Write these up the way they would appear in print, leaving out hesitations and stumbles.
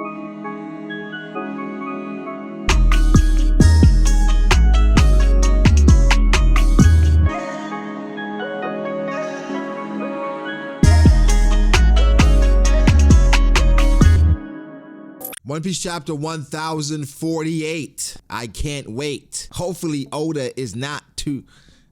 One Piece chapter 1048. I can't wait. Hopefully Oda is not too...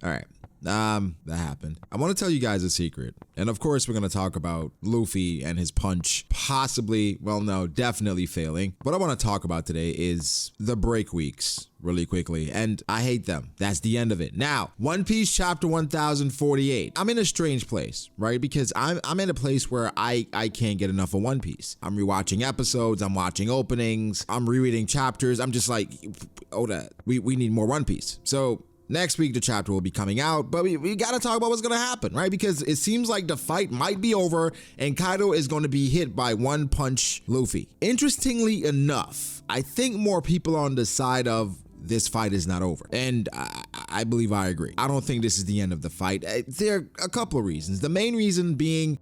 All right. That happened. I want to tell you guys a secret. And of course, we're going to talk about Luffy and his punch possibly, well, no, definitely failing. What I want to talk about today is the break weeks really quickly. And I hate them. That's the end of it. Now, One Piece chapter 1048. I'm in a strange place, right? Because I'm in a place where I can't get enough of One Piece. I'm rewatching episodes. I'm watching openings. I'm rereading chapters. I'm just like, Oda, we need more One Piece. So next week, the chapter will be coming out, but we got to talk about what's going to happen, right? Because it seems like the fight might be over and Kaido is going to be hit by One Punch Luffy. Interestingly enough, I think more people are on the side of this fight is not over. And I believe I agree. I don't think this is the end of the fight. There are a couple of reasons. The main reason being...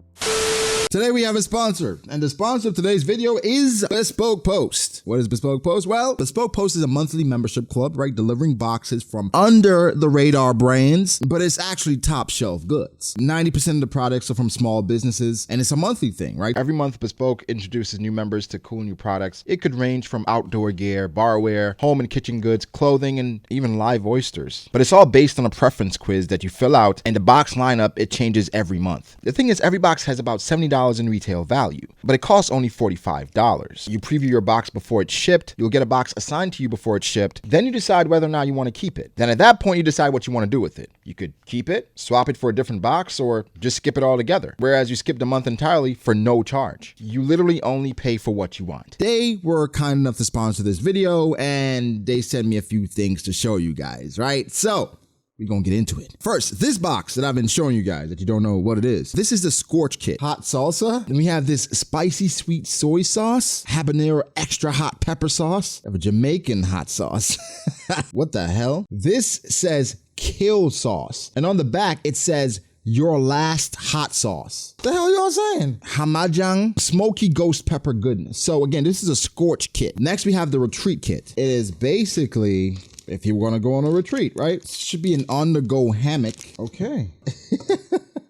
Today we have a sponsor, and the sponsor of today's video is Bespoke Post. What is Bespoke Post? Well, Bespoke Post is a monthly membership club, right? Delivering boxes from under the radar brands, but it's actually top shelf goods. 90% of the products are from small businesses, and it's a monthly thing, right? Every month, Bespoke introduces new members to cool new products. It could range from outdoor gear, barware, home and kitchen goods, clothing, and even live oysters. But it's all based on a preference quiz that you fill out, and the box lineup, it changes every month. The thing is, every box has about $70 in retail value, but it costs only $45. You preview your box before it's shipped, you'll get a box assigned to you before it's shipped, then you decide whether or not you want to keep it. Then at that point, you decide what you want to do with it. You could keep it, swap it for a different box, or just skip it altogether. Whereas you skipped a month entirely for no charge. You literally only pay for what you want. They were kind enough to sponsor this video, and they sent me a few things to show you guys, right? So we're gonna get into it. First, this box that I've been showing you guys that you don't know what it is. This is the SCORCH kit. Hot salsa. Then we have this spicy sweet soy sauce, habanero extra hot pepper sauce, I have a Jamaican hot sauce. What the hell? This says kill sauce. And on the back, it says your last hot sauce. The hell y'all saying? Hamajang smoky ghost pepper goodness. So again, this is a SCORCH kit. Next, we have the retreat kit. It is basically... if you want to go on a retreat, right? It should be an on-the-go hammock. Okay.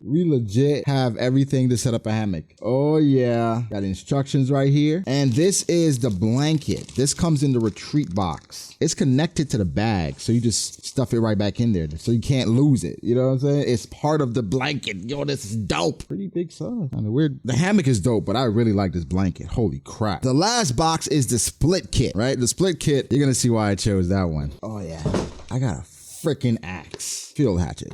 We legit have everything to set up a hammock. Oh yeah. Got instructions right here. And this is the blanket. This comes in the retreat box. It's connected to the bag, so you just stuff it right back in there so you can't lose it. You know what I'm saying? It's part of the blanket. Yo, this is dope. Pretty big size. Kind of weird. The hammock is dope, but I really like this blanket. Holy crap. The last box is the split kit, right? The split kit, you're gonna see why I chose that one. Oh yeah. I got a freaking axe. Field hatchet.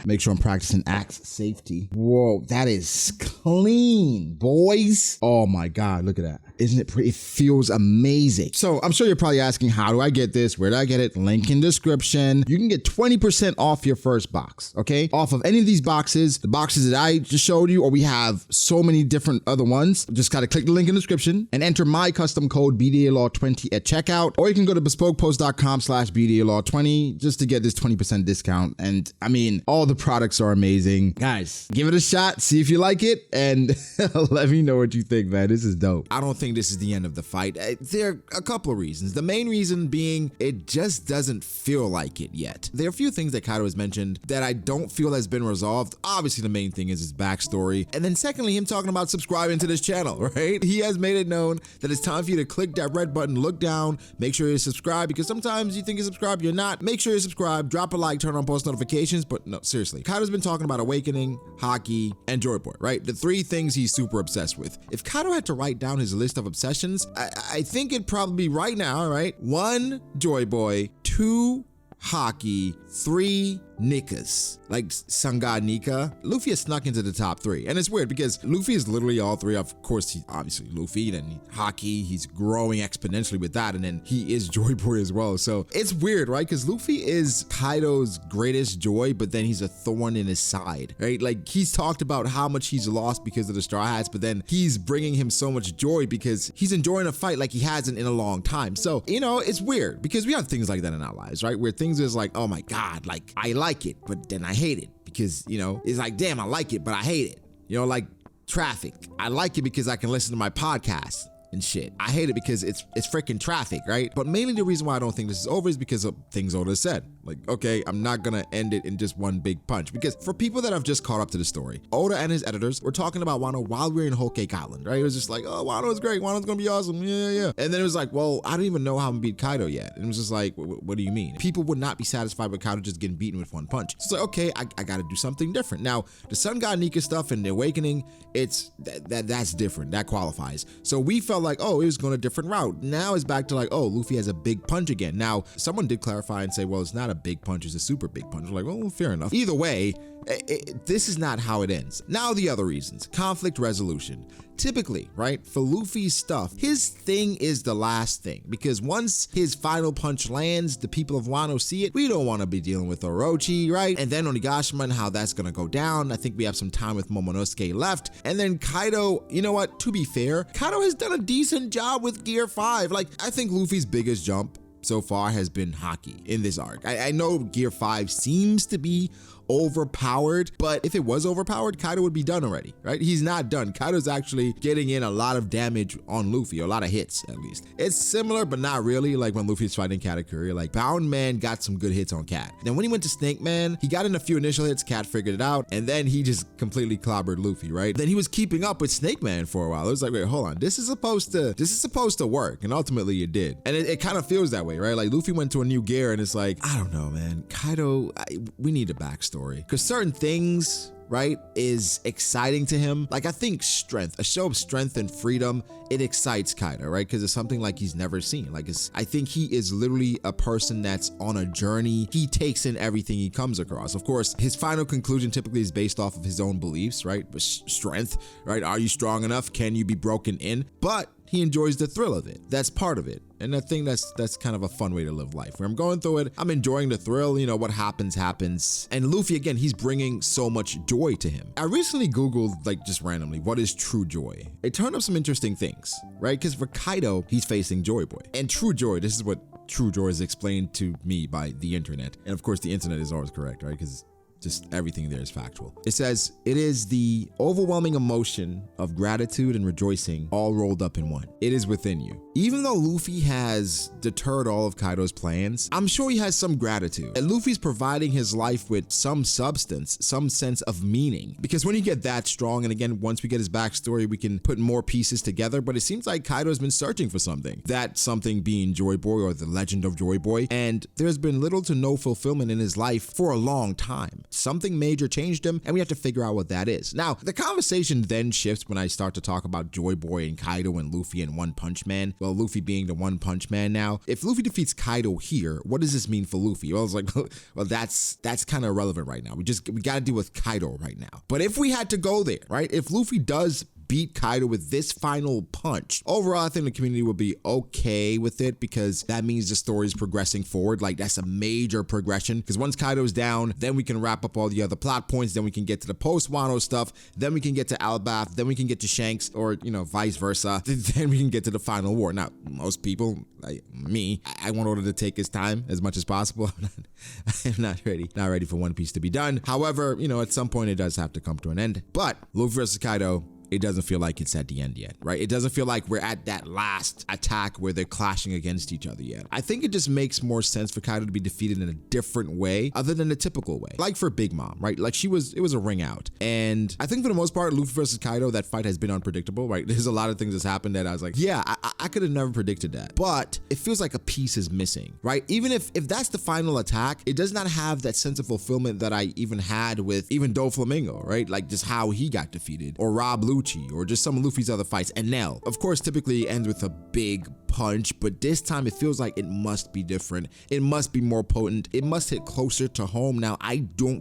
Make sure I'm practicing axe safety. Whoa, that is clean, boys. Oh my God, look at that. Isn't it pretty? It feels amazing. So I'm sure you're probably asking, how do I get this? Where do I get it? Link in description. You can get 20% off your first box, okay? Off of any of these boxes, the boxes that I just showed you, or we have so many different other ones. Just gotta click the link in the description and enter my custom code B.D.A. 20 at checkout, or you can go to bespokepost.com/BDA 20 just to get this 20% discount. And I mean, all the products are amazing. Guys, give it a shot, see if you like it, and let me know what you think, man. This is dope. I don't think this is the end of the fight. There are a couple of reasons. The main reason being it just doesn't feel like it yet. There are a few things that Kaido has mentioned that I don't feel has been resolved. Obviously, the main thing is his backstory. And then secondly, him talking about subscribing to this channel, right? He has made it known that it's time for you to click that red button, look down, make sure you're subscribed, because sometimes you think you're subscribed, you're not. Make sure you're subscribed, drop a like, turn on post notifications, but no, seriously. Kaido's been talking about Awakening, Haki, and Joy Boy, right? The three things he's super obsessed with. If Kaido had to write down his list of obsessions, I think it'd probably be right now, right? 1, Joy Boy, 2, Haki, 3, Nikas, like Sangha Nika. Luffy has snuck into the top 3, and it's weird because Luffy is literally all 3. Of course, he's obviously Luffy, then Haki, he's growing exponentially with that, and then he is Joy Boy as well. So it's weird, right? Because Luffy is Kaido's greatest joy, but then he's a thorn in his side, right? Like, he's talked about how much he's lost because of the Straw Hats, but then he's bringing him so much joy because he's enjoying a fight like he hasn't in a long time. So, you know, it's weird because we have things like that in our lives, right? Where things is like, oh my God, like I like it, but then I hate it because, you know, it's like, damn, I like it, but I hate it. You know, like traffic. I like it because I can listen to my podcast. and shit. I hate it because it's freaking traffic, right? But mainly the reason why I don't think this is over is because of things Oda said. Like, okay, I'm not gonna end it in just one big punch, because for people that have just caught up to the story, Oda and his editors were talking about Wano while we were in Whole Cake Island, right? It was just like, oh, Wano's great, Wano's gonna be awesome, yeah. And then it was like, well, I don't even know how I'm beat Kaido yet. And it was just like, what do you mean? People would not be satisfied with Kaido just getting beaten with one punch. So it's like, okay, I gotta do something different. Now, the Sun God Nika stuff and the Awakening, it's that's different, that qualifies. So we felt like, oh, it was going a different route. Now it's back to like, oh, Luffy has a big punch again. Now, someone did clarify and say, well, it's not a big punch, it's a super big punch. We're like, well, fair enough. Either way, this is not how it ends. Now the other reasons, conflict resolution. Typically, right, for Luffy's stuff, his thing is the last thing, because once his final punch lands, the people of Wano see it. We don't want to be dealing with Orochi, right? And then Onigashima and how that's gonna go down. I think we have some time with Momonosuke left. And then Kaido, you know what, to be fair, Kaido has done a decent job with Gear 5. Like, I think Luffy's biggest jump so far has been Haki in this arc. I know Gear 5 seems to be overpowered, but if it was overpowered, Kaido would be done already, right? He's not done. Kaido's actually getting in a lot of damage on Luffy, or a lot of hits at least. It's similar, but not really, like when Luffy's fighting Katakuri. Like, Bound Man got some good hits on Cat. Then when he went to Snake Man, he got in a few initial hits, Cat figured it out, and then he just completely clobbered Luffy, right? Then he was keeping up with Snake Man for a while. It was like, wait, hold on, this is supposed to work, and ultimately it did. And it kind of feels that way, right? Like, Luffy went to a new gear, and it's like, I don't know, man. Kaido, we need a backstory, because certain things, right, is exciting to him. Like, I think strength, a show of strength and freedom, it excites Kaido, right? Because it's something like he's never seen. Like, I think he is literally a person that's on a journey. He takes in everything he comes across. Of course, his final conclusion typically is based off of his own beliefs, right? But strength, right? Are you strong enough? Can you be broken in? But he enjoys the thrill of it. That's part of it. And I think that's kind of a fun way to live life, where I'm going through it, I'm enjoying the thrill, you know, what happens, happens. And Luffy, again, he's bringing so much joy to him. I recently Googled, like, just randomly, what is true joy? It turned up some interesting things, right? Because for Kaido, he's facing Joy Boy. And true joy, this is what true joy is explained to me by the internet. And of course, the internet is always correct, right? Because just everything there is factual. It says, it is the overwhelming emotion of gratitude and rejoicing all rolled up in one. It is within you. Even though Luffy has deterred all of Kaido's plans, I'm sure he has some gratitude. And Luffy's providing his life with some substance, some sense of meaning. Because when you get that strong, and again, once we get his backstory, we can put more pieces together, but it seems like Kaido's been searching for something. That something being Joy Boy, or the legend of Joy Boy. And there's been little to no fulfillment in his life for a long time. Something major changed him, and we have to figure out what that is. Now, the conversation then shifts when I start to talk about Joy Boy and Kaido and Luffy and One Punch Man. Well, Luffy being the One Punch Man now. If Luffy defeats Kaido here, what does this mean for Luffy? Well, I was like, well, that's kind of irrelevant right now. We got to deal with Kaido right now. But if we had to go there, right? If Luffy does beat Kaido with this final punch, overall, I think the community will be okay with it, because that means the story is progressing forward. Like, that's a major progression, because once Kaido's down, then we can wrap up all the other plot points, then we can get to the post-Wano stuff, then we can get to Albath, then we can get to Shanks, or, you know, vice versa, then we can get to the final war. Now, most people, like me, I want Oda to take his time as much as possible. I'm not ready for One Piece to be done. However, you know, at some point it does have to come to an end. But Luffy versus Kaido, it doesn't feel like it's at the end yet, right? It doesn't feel like we're at that last attack where they're clashing against each other yet. I think it just makes more sense for Kaido to be defeated in a different way other than the typical way. Like for Big Mom, right? Like it was a ring out. And I think for the most part, Luffy versus Kaido, that fight has been unpredictable, right? There's a lot of things that's happened that I was like, yeah, I could have never predicted that. But it feels like a piece is missing, right? Even if that's the final attack, it does not have that sense of fulfillment that I even had with even Doflamingo, right? Like just how he got defeated, or Rob Lucci, or just some of Luffy's other fights. And Nell, of course, typically ends with a big punch, but this time it feels like it must be different. It must be more potent. It must hit closer to home. Now,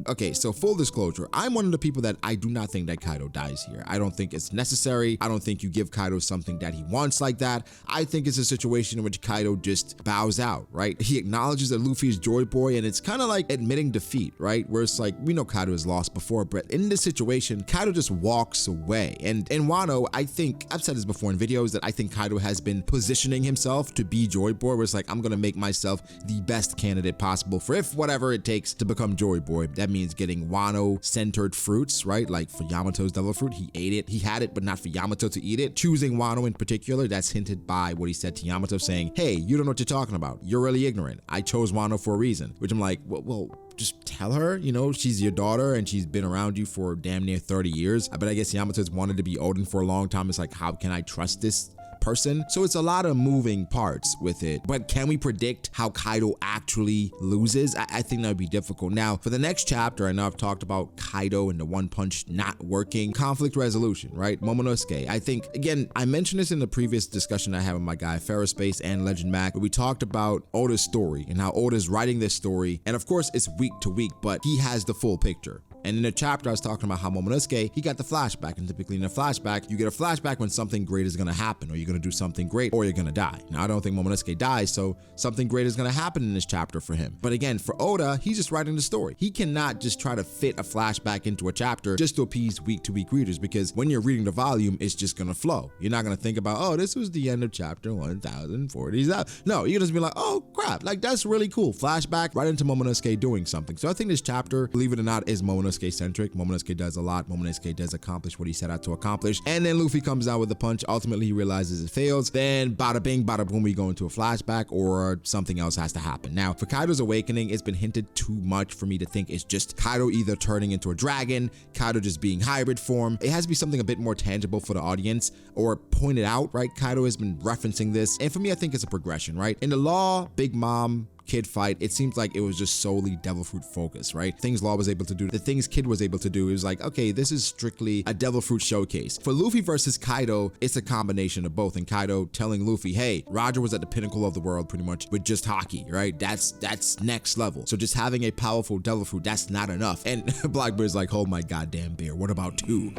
okay, so full disclosure, I'm one of the people that I do not think that Kaido dies here. I don't think it's necessary. I don't think you give Kaido something that he wants like that. I think it's a situation in which Kaido just bows out, right? He acknowledges that Luffy is Joy Boy, and it's kind of like admitting defeat, right? Where it's like, we know Kaido has lost before, but in this situation, Kaido just walks away. And in Wano, I think, I've said this before in videos, that I think Kaido has been positioning himself to be Joy Boy, where it's like, I'm gonna make myself the best candidate possible for if whatever it takes to become Joy Boy. That means getting Wano-centered fruits, right? Like for Yamato's devil fruit, he ate it. He had it, but not for Yamato to eat it. Choosing Wano in particular, that's hinted by what he said to Yamato, saying, hey, you don't know what you're talking about. You're really ignorant. I chose Wano for a reason. Which I'm like, well, just tell her, you know, she's your daughter and she's been around you for damn near 30 years. But I guess Yamato's wanted to be Odin for a long time. It's like, how can I trust this person? So it's a lot of moving parts with it. But can we predict how Kaido actually loses? I think that would be difficult. Now, for the next chapter, I know I've talked about Kaido and the One Punch not working. Conflict resolution, right? Momonosuke. I think, again, I mentioned this in the previous discussion I had with my guy, Ferrospace and Legend Mac, where we talked about Oda's story and how Oda's writing this story. And of course, it's week to week, but he has the full picture. And in the chapter, I was talking about how Momonosuke, he got the flashback. And typically in a flashback, you get a flashback when something great is going to happen, or you're going to do something great, or you're going to die. Now, I don't think Momonosuke dies, so something great is going to happen in this chapter for him. But again, for Oda, he's just writing the story. He cannot just try to fit a flashback into a chapter just to appease week-to-week readers, because when you're reading the volume, it's just going to flow. You're not going to think about, oh, this was the end of chapter 1040. No, you're just be like, oh, crap, like that's really cool. Flashback right into Momonosuke doing something. So I think this chapter, believe it or not, is Momonosuke centric. Momonosuke does a lot. Momonosuke does accomplish what he set out to accomplish. And then Luffy comes out with the punch. Ultimately, he realizes it fails. Then bada bing, bada boom, we go into a flashback or something else has to happen. Now, for Kaido's awakening, it's been hinted too much for me to think it's just Kaido either turning into a dragon, Kaido just being hybrid form. It has to be something a bit more tangible for the audience or pointed out, right? Kaido has been referencing this. And for me, I think it's a progression, right? In the Law, Big Mom, Kid fight, it seems like it was just solely devil fruit focus, right? Things Law was able to do, the things Kid was able to do, it was like, okay, this is strictly a devil fruit showcase. For Luffy versus Kaido, it's a combination of both, and Kaido telling Luffy, hey, Roger was at the pinnacle of the world pretty much with just haki, right? That's next level. So just having a powerful devil fruit, that's not enough. And Blackbeard's like, oh my goddamn bear, what about 2?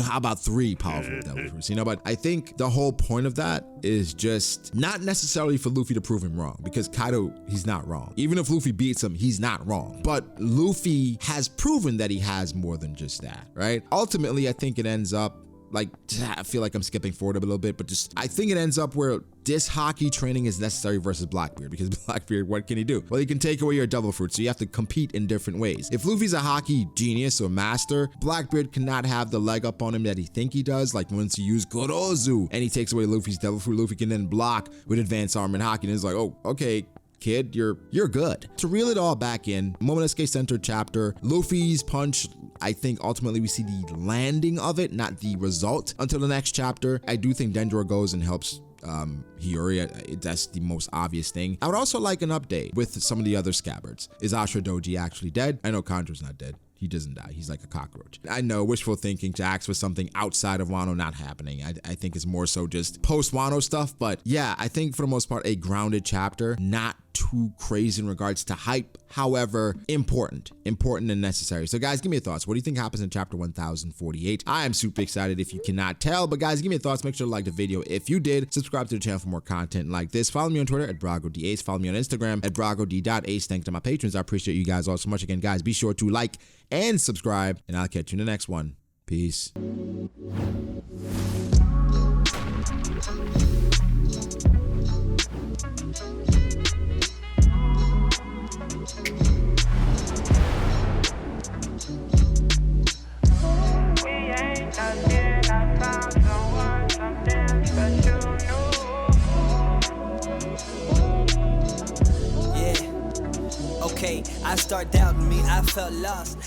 How about 3 powerful devil fruits? You know, but I think the whole point of that is just not necessarily for Luffy to prove him wrong, because Kaido, he's not wrong. Even if Luffy beats him, he's not wrong. But Luffy has proven that he has more than just that, right? Ultimately, I think it ends up like, I feel like I'm skipping forward a little bit, but just, I think it ends up where this haki training is necessary versus Blackbeard, because Blackbeard, what can he do? Well, he can take away your devil fruit, so you have to compete in different ways. If Luffy's a haki genius or master, Blackbeard cannot have the leg up on him that he think he does, like once you use Gorozu and he takes away Luffy's devil fruit, Luffy can then block with advanced armor and haki, and it's like, oh, okay, kid, you're good. To reel it all back in, Momonosuke centered chapter, Luffy's punch, I think ultimately we see the landing of it, not the result until the next chapter. I do think Denjiro goes and helps Hiyori, that's the most obvious thing. I would also like an update with some of the other scabbards. Is Ashura Doji actually dead? I know Kanjo's not dead. He doesn't die. He's like a cockroach. I know, wishful thinking to ask for something outside of Wano, not happening. I think it's more so just post-Wano stuff. But yeah, I think for the most part, a grounded chapter, not too crazy in regards to hype. However, important and necessary. So guys, give me your thoughts. What do you think happens in chapter 1048? I am super excited if you cannot tell, but guys, give me your thoughts. Make sure to like the video if you did. Subscribe to the channel for more content like this. Follow me on Twitter at BragoDAce. Follow me on Instagram at BragoD.Ace. Thanks to my patrons. I appreciate you guys all so much. Again, guys, be sure to like and subscribe, and I'll catch you in the next one. Peace. I start doubting me, I felt lost.